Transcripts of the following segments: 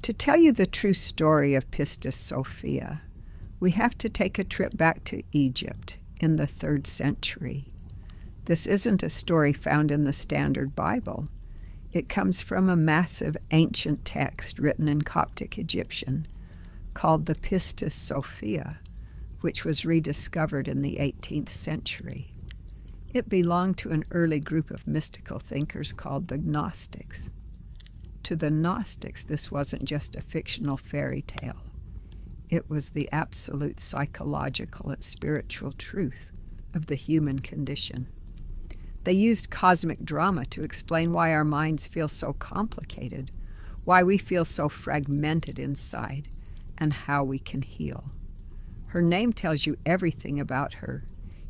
To tell you the true story of Pistis Sophia, we have to take a trip back to Egypt in the 3rd century. This isn't a story found in the Standard Bible. It comes from a massive ancient text written in Coptic Egyptian called the Pistis Sophia, which was rediscovered in the 18th century. It belonged to an early group of mystical thinkers called the Gnostics. To the Gnostics, this wasn't just a fictional fairy tale. It was the absolute psychological and spiritual truth of the human condition. They used cosmic drama to explain why our minds feel so complicated, why we feel so fragmented inside, and how we can heal. Her name tells you everything about her.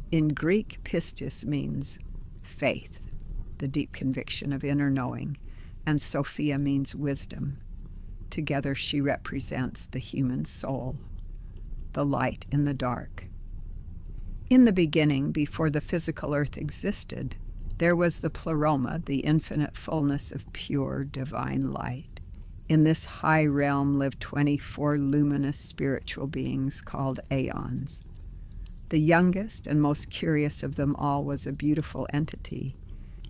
In Greek, pistis means faith, the deep conviction of inner knowing, and Sophia means wisdom. Together she represents the human soul, the light in the dark. In the beginning, before the physical earth existed, there was the pleroma, the infinite fullness of pure divine light. In this high realm lived 24 luminous spiritual beings called aeons. The youngest and most curious of them all was a beautiful entity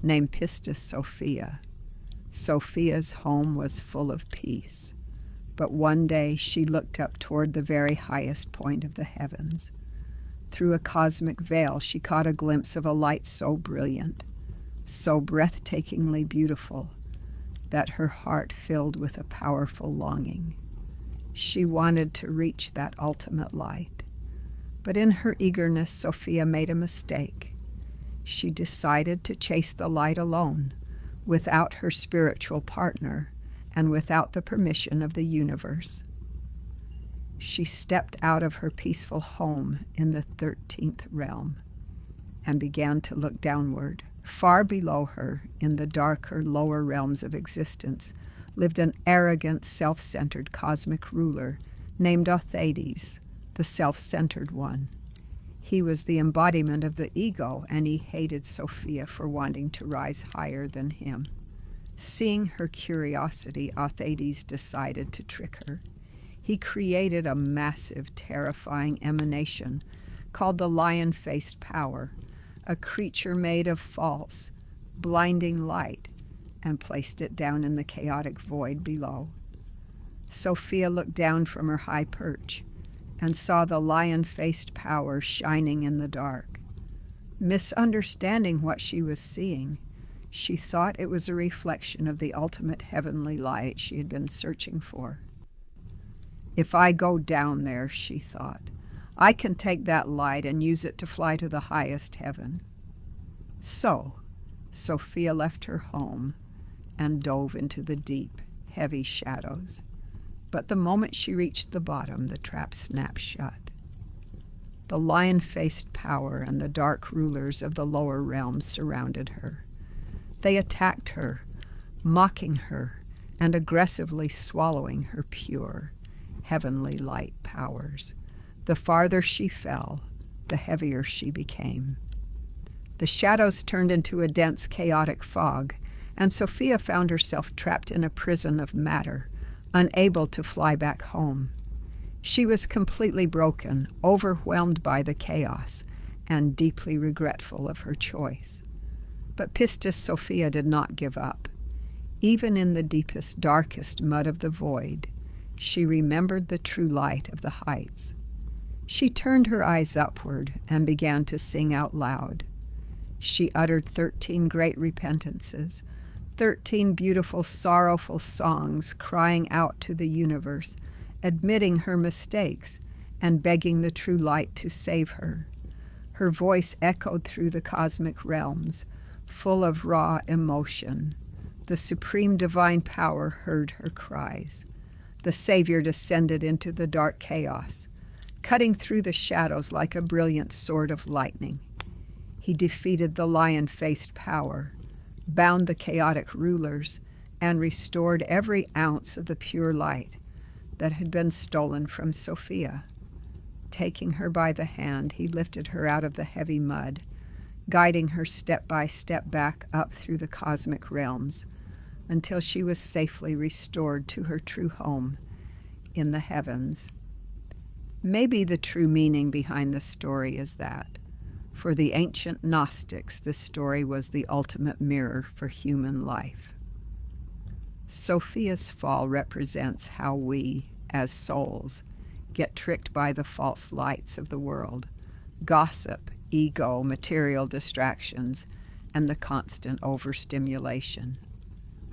named Pistis Sophia. Sophia's home was full of peace, but one day she looked up toward the very highest point of the heavens. Through a cosmic veil, she caught a glimpse of a light so brilliant, so breathtakingly beautiful, that her heart filled with a powerful longing. She wanted to reach that ultimate light. But in her eagerness, Sophia made a mistake. She decided to chase the light alone, without her spiritual partner, and without the permission of the universe. She stepped out of her peaceful home in the 13th realm and began to look downward. Far below her, in the darker, lower realms of existence, lived an arrogant, self-centered cosmic ruler named Authades, the self-centered one. He was the embodiment of the ego, and he hated Sophia for wanting to rise higher than him. Seeing her curiosity, Authades decided to trick her. He created a massive, terrifying emanation called the lion-faced power, a creature made of false, blinding light, and placed it down in the chaotic void below. Sophia looked down from her high perch and saw the lion-faced power shining in the dark. Misunderstanding what she was seeing, she thought it was a reflection of the ultimate heavenly light she had been searching for. If I go down there, she thought, I can take that light and use it to fly to the highest heaven. So, Sophia left her home and dove into the deep, heavy shadows. But the moment she reached the bottom, the trap snapped shut. The lion-faced power and the dark rulers of the lower realms surrounded her. They attacked her, mocking her and aggressively swallowing her pure, heavenly light powers. The farther she fell, the heavier she became. The shadows turned into a dense, chaotic fog, and Sophia found herself trapped in a prison of matter, unable to fly back home. She was completely broken, overwhelmed by the chaos, and deeply regretful of her choice. But Pistis Sophia did not give up. Even in the deepest, darkest mud of the void, she remembered the true light of the heights. She turned her eyes upward and began to sing out loud. She uttered 13 great repentances, 13 beautiful, sorrowful songs crying out to the universe, admitting her mistakes and begging the true light to save her. Her voice echoed through the cosmic realms, full of raw emotion. The supreme divine power heard her cries. The Savior descended into the dark chaos, cutting through the shadows like a brilliant sword of lightning. He defeated the lion-faced power, bound the chaotic rulers, and restored every ounce of the pure light that had been stolen from Sophia. Taking her by the hand, he lifted her out of the heavy mud, guiding her step by step back up through the cosmic realms, until she was safely restored to her true home in the heavens. Maybe the true meaning behind the story is that, for the ancient Gnostics, this story was the ultimate mirror for human life. Sophia's fall represents how we, as souls, get tricked by the false lights of the world, gossip, ego, material distractions, and the constant overstimulation.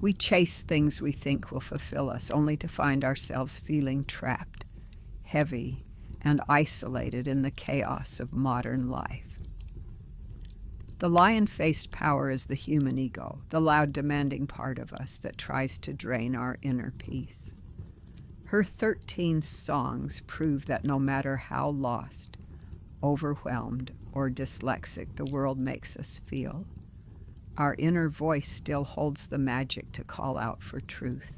We chase things we think will fulfill us, only to find ourselves feeling trapped, heavy, and isolated in the chaos of modern life. The lion-faced power is the human ego, the loud, demanding part of us that tries to drain our inner peace. Her 13 songs prove that no matter how lost, overwhelmed, or dyslexic the world makes us feel, our inner voice still holds the magic to call out for truth.